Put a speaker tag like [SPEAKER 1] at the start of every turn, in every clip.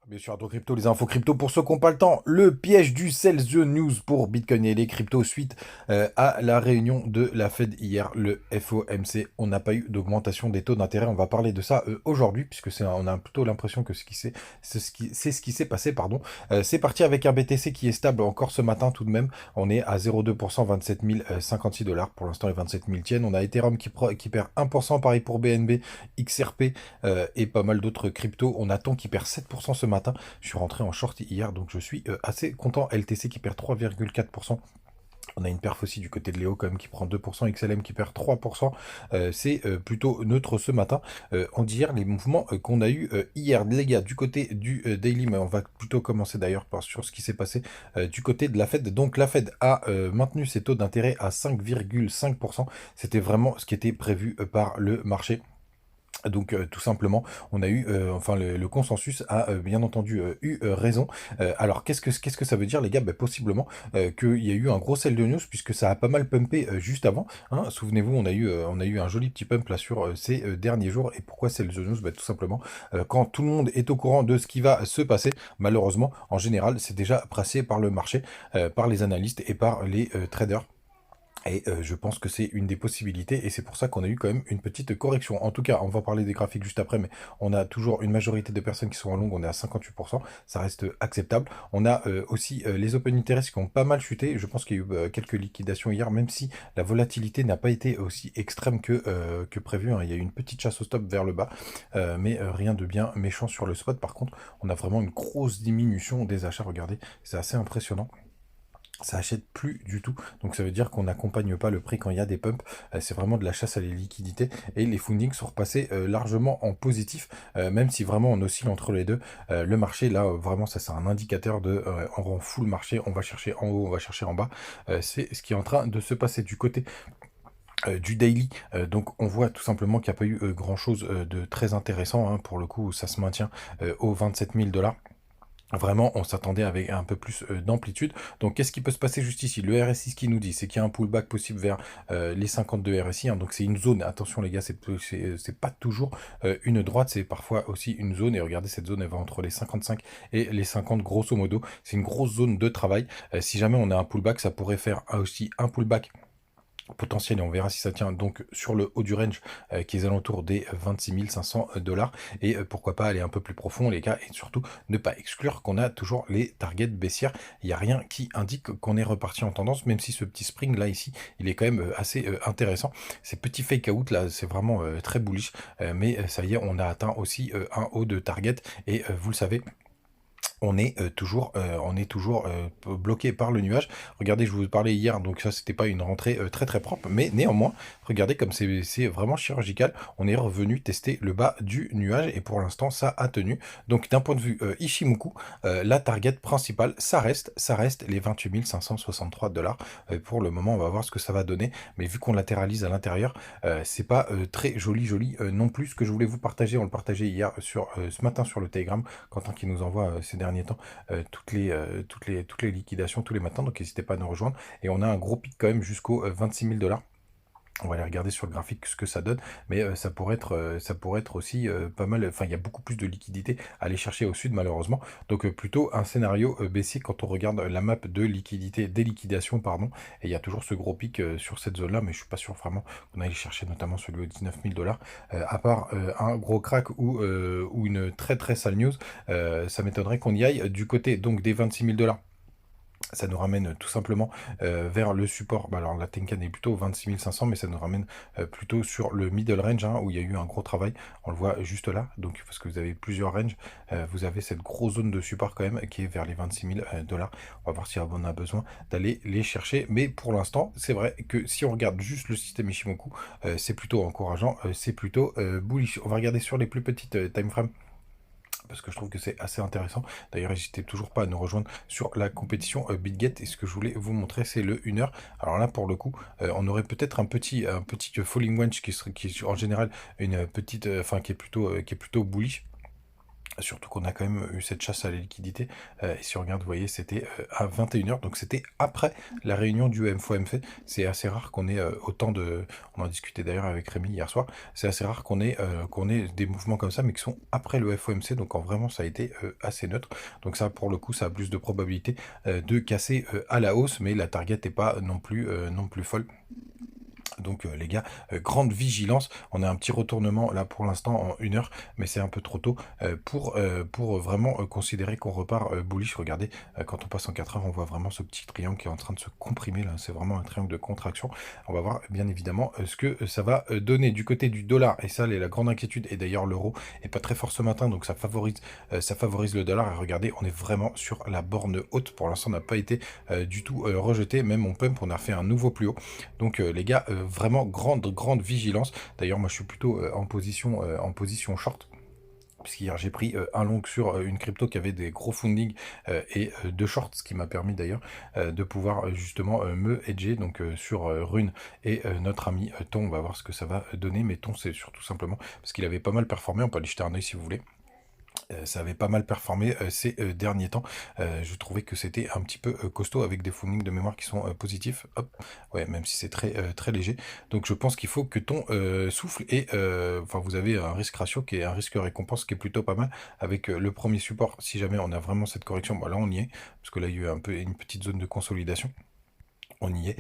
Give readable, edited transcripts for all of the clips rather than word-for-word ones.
[SPEAKER 1] Bien sûr, donc crypto, les infos crypto pour ceux qui n'ont pas le temps. Le piège du sell the news pour Bitcoin et les cryptos suite à la réunion de la Fed hier, le FOMC. On n'a pas eu d'augmentation des taux d'intérêt. On va parler de ça aujourd'hui, puisque on a plutôt l'impression que c'est ce qui s'est passé, pardon. C'est parti avec un BTC qui est stable encore ce matin tout de même. On est à 0,2%, 27 056 dollars. Pour l'instant, les 27 000 tiennent. On a Ethereum qui perd 1%, pareil pour BNB, XRP et pas mal d'autres cryptos. On attend qui perd 7% ce matin. Je suis rentré en short hier, donc je suis assez content. LTC qui perd 3,4%. On a une perf aussi du côté de Léo quand même qui prend 2%, XLM qui perd 3%. C'est plutôt neutre ce matin. On dit hier les mouvements qu'on a eu hier, les gars, du côté du Daily, mais on va plutôt commencer d'ailleurs sur ce qui s'est passé du côté de la Fed. Donc la Fed a maintenu ses taux d'intérêt à 5,5%. C'était vraiment ce qui était prévu par le marché. Donc tout simplement, on a eu, enfin le consensus a bien entendu eu raison. Alors qu'est-ce que ça veut dire les gars? Ben, possiblement qu'il y a eu un gros sell de news puisque ça a pas mal pumpé juste avant. Hein. Souvenez-vous, on a eu un joli petit pump là sur ces derniers jours. Et pourquoi sell the news? Ben, tout simplement quand tout le monde est au courant de ce qui va se passer, malheureusement, en général, c'est déjà pressé par le marché, par les analystes et par les traders. Et je pense que c'est une des possibilités et c'est pour ça qu'on a eu quand même une petite correction. En tout cas, on va parler des graphiques juste après, mais on a toujours une majorité de personnes qui sont en long, on est à 58%, ça reste acceptable. On a aussi les open interest qui ont pas mal chuté. Je pense qu'il y a eu quelques liquidations hier, même si la volatilité n'a pas été aussi extrême que prévu. Hein. Il y a eu une petite chasse au stop vers le bas, mais rien de bien méchant sur le spot. Par contre, on a vraiment une grosse diminution des achats. Regardez, c'est assez impressionnant. Ça achète plus du tout, donc ça veut dire qu'on n'accompagne pas le prix quand il y a des pumps. C'est vraiment de la chasse à les liquidités et les fundings sont repassés largement en positif, même si vraiment on oscille entre les deux. Le marché là, vraiment ça c'est un indicateur de on rend fou le marché, on va chercher en haut, on va chercher en bas. C'est ce qui est en train de se passer du côté du daily. Donc on voit tout simplement qu'il n'y a pas eu grand chose de très intéressant, hein. Pour le coup ça se maintient aux 27 000 dollars. Vraiment, on s'attendait avec un peu plus d'amplitude. Donc, qu'est-ce qui peut se passer juste ici? Le RSI, ce qu'il nous dit, c'est qu'il y a un pullback possible vers les 52 RSI. Hein. Donc, c'est une zone. Attention, les gars, c'est pas toujours une droite, c'est parfois aussi une zone. Et regardez, cette zone, elle va entre les 55 et les 50, grosso modo. C'est une grosse zone de travail. Si jamais on a un pullback, ça pourrait faire aussi un pullback potentiel et on verra si ça tient donc sur le haut du range qui est aux alentours des 26 500 dollars et pourquoi pas aller un peu plus profond les gars et surtout ne pas exclure qu'on a toujours les targets baissières. Il n'y a rien qui indique qu'on est reparti en tendance, même si ce petit spring là ici il est quand même assez intéressant. Ces petits fake out là c'est vraiment très bullish, mais ça y est, on a atteint aussi un haut de target et vous le savez, on est toujours bloqué par le nuage. Regardez, je vous parlais hier, donc ça c'était pas une rentrée très très propre, mais néanmoins, regardez comme c'est vraiment chirurgical. On est revenu tester le bas du nuage et pour l'instant ça a tenu. Donc d'un point de vue Ishimoku, la target principale, ça reste les 28 563 dollars. Pour le moment, on va voir ce que ça va donner, mais vu qu'on latéralise à l'intérieur, c'est pas très joli non plus. Ce que je voulais vous partager, on le partageait hier sur ce matin sur le Telegram. Quentin qui nous envoie ces derniers temps toutes les liquidations tous les matins, donc n'hésitez pas à nous rejoindre. Et on a un gros pic quand même jusqu'aux 26 000 dollars. On va aller regarder sur le graphique ce que ça donne, mais ça pourrait être aussi pas mal. Enfin, il y a beaucoup plus de liquidité à aller chercher au sud, malheureusement. Donc, plutôt un scénario baissier quand on regarde la map de liquidité, des liquidations, pardon. Et il y a toujours ce gros pic sur cette zone-là, mais je suis pas sûr vraiment qu'on aille chercher, notamment celui aux 19 000 dollars. À part un gros crack ou une très très sale news, ça m'étonnerait qu'on y aille du côté donc des 26 000 dollars. Ça nous ramène tout simplement vers le support. Bah, alors la Tenkan est plutôt 26 500, mais ça nous ramène plutôt sur le middle range, hein, où il y a eu un gros travail. On le voit juste là, donc parce que vous avez plusieurs ranges, vous avez cette grosse zone de support quand même qui est vers les 26 000 dollars. On va voir si on a besoin d'aller les chercher. Mais pour l'instant, c'est vrai que si on regarde juste le système Ishimoku, c'est plutôt encourageant, c'est plutôt bullish. On va regarder sur les plus petites time frames parce que je trouve que c'est assez intéressant. D'ailleurs, n'hésitez toujours pas à nous rejoindre sur la compétition BitGet. Et ce que je voulais vous montrer, c'est le 1 heure. Alors là, pour le coup, on aurait peut-être un petit falling wedge qui est en général une petite, enfin qui est plutôt bullish. Surtout qu'on a quand même eu cette chasse à la liquidité. Et si on regarde, vous voyez, c'était à 21 h. Donc c'était après la réunion du FOMC. C'est assez rare qu'on ait autant de... On en discutait d'ailleurs avec Rémi hier soir. C'est assez rare qu'on ait des mouvements comme ça, mais qui sont après le FOMC. Donc vraiment, ça a été assez neutre. Donc ça, pour le coup, ça a plus de probabilité de casser à la hausse. Mais la target n'est pas non plus folle. Donc les gars, grande vigilance. On a un petit retournement là pour l'instant en 1 heure, mais c'est un peu trop tôt pour vraiment considérer qu'on repart bullish. Regardez, quand on passe en 4 heures, on voit vraiment ce petit triangle qui est en train de se comprimer là. C'est vraiment un triangle de contraction. On va voir bien évidemment ce que ça va donner du côté du dollar. Et ça, la grande inquiétude. Et d'ailleurs, l'euro est pas très fort ce matin, donc ça favorise le dollar. Et regardez, on est vraiment sur la borne haute. Pour l'instant, on n'a pas été du tout rejeté. Même on pump, on a fait un nouveau plus haut. Donc les gars, vraiment grande vigilance. D'ailleurs, moi je suis plutôt en position short. Puisqu'hier j'ai pris un long sur une crypto qui avait des gros funding et deux shorts, ce qui m'a permis d'ailleurs de pouvoir justement me hedger donc sur Rune et notre ami Ton. On va voir ce que ça va donner, mais Ton c'est surtout simplement parce qu'il avait pas mal performé. On peut aller jeter un oeil si vous voulez. Ça avait pas mal performé ces derniers temps. Je trouvais que c'était un petit peu costaud avec des fundings de mémoire qui sont positifs. Hop, ouais, même si c'est très léger. Donc je pense qu'il faut que ton souffle et enfin vous avez un risque ratio qui est un risque récompense qui est plutôt pas mal avec le premier support. Si jamais on a vraiment cette correction, bon là on y est parce que là il y a eu un peu une petite zone de consolidation. On y est,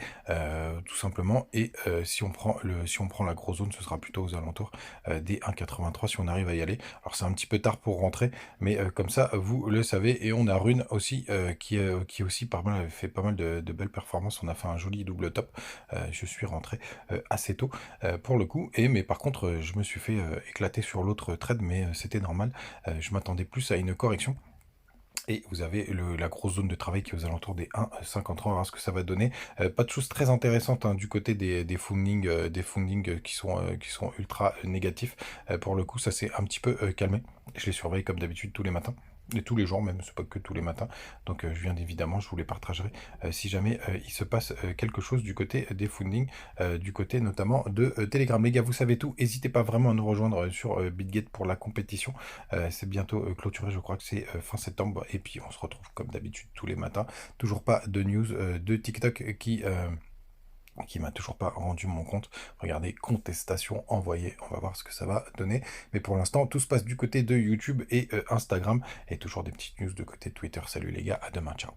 [SPEAKER 1] tout simplement. Et si on prend la grosse zone, ce sera plutôt aux alentours des 1,83 si on arrive à y aller. Alors c'est un petit peu tard pour rentrer, mais comme ça, vous le savez. Et on a Rune aussi, qui aussi avait fait pas mal de belles performances. On a fait un joli double top. Je suis rentré assez tôt pour le coup. Mais par contre, je me suis fait éclater sur l'autre trade, mais c'était normal. Je m'attendais plus à une correction. Et vous avez la grosse zone de travail qui est aux alentours des 1,53. On va voir ce que ça va donner. Pas de choses très intéressantes du côté des fundings, qui sont ultra négatifs. Pour le coup, ça s'est un petit peu calmé. Je les surveille comme d'habitude tous les matins. Et tous les jours même, c'est pas que tous les matins. Donc je viens évidemment, je vous les partagerai si jamais il se passe quelque chose du côté des fundings, du côté notamment de Telegram. Les gars, vous savez tout. N'hésitez pas vraiment à nous rejoindre sur BitGet pour la compétition. C'est bientôt clôturé, je crois que c'est fin septembre. Et puis on se retrouve comme d'habitude tous les matins. Toujours pas de news de TikTok qui m'a toujours pas rendu mon compte. Regardez, contestation envoyée. On va voir ce que ça va donner. Mais pour l'instant, tout se passe du côté de YouTube et Instagram. Et toujours des petites news de côté de Twitter. Salut les gars, à demain, ciao.